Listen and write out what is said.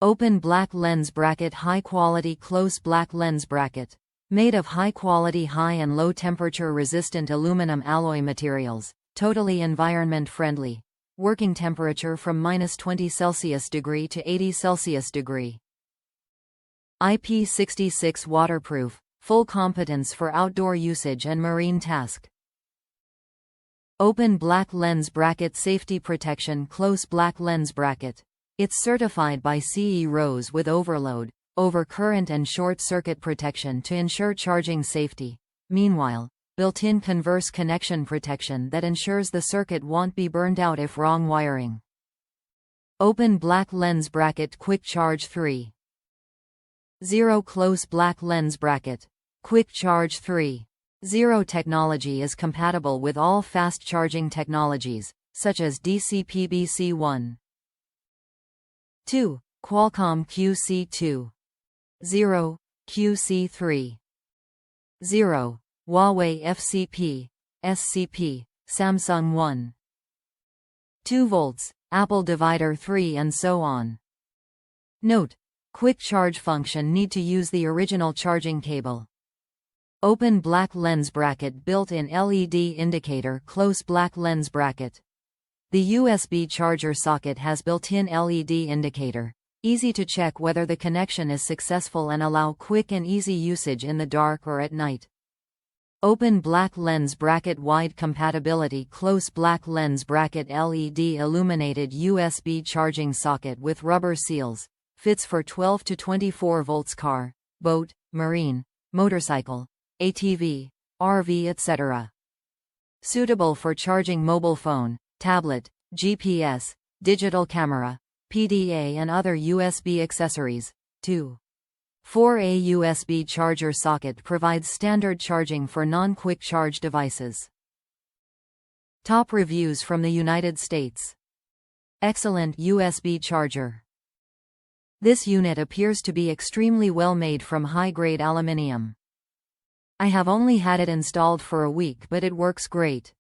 Open black lens bracket. High quality close black lens bracket. Made of high quality high and low temperature resistant aluminum alloy materials. Totally environment friendly. Working temperature from -20 °C to 80 °C. IP66 Waterproof. Full competence for outdoor usage and marine task. Open black lens bracket. Safety protection. Close black lens bracket. It's certified by CE ROHS with overload, overcurrent and short-circuit protection to ensure charging safety. Meanwhile, built-in converse connection protection that ensures the circuit won't be burned out if wrong wiring. Open black lens bracket. Quick charge 3.0 Close black lens bracket. Quick charge 3.0 technology is compatible with all fast charging technologies, such as DCP BC1.2, Qualcomm QC2.0, QC3.0, HUAWEI FCP, SCP, Samsung 1.2 volts, Apple divider 3 and so on. Note: quick charge function need to use the original charging cable. Open black lens bracket. Built-in LED indicator. Close black lens bracket. The USB charger socket has built-in LED indicator. Easy to check whether the connection is successful and allow quick and easy usage in the dark or at night. Open black lens bracket. Wide compatibility. Close black lens bracket. LED illuminated USB charging socket with rubber seals. Fits for 12 to 24 volts car, boat, marine, motorcycle, ATV, RV etc. Suitable for charging mobile phone, tablet, GPS, digital camera, PDA and other USB accessories. 2.4A USB charger socket provides standard charging for non-quick charge devices. Top reviews from the United States. Excellent USB charger. This unit appears to be extremely well made from high-grade aluminium. I have only had it installed for a week, but it works great.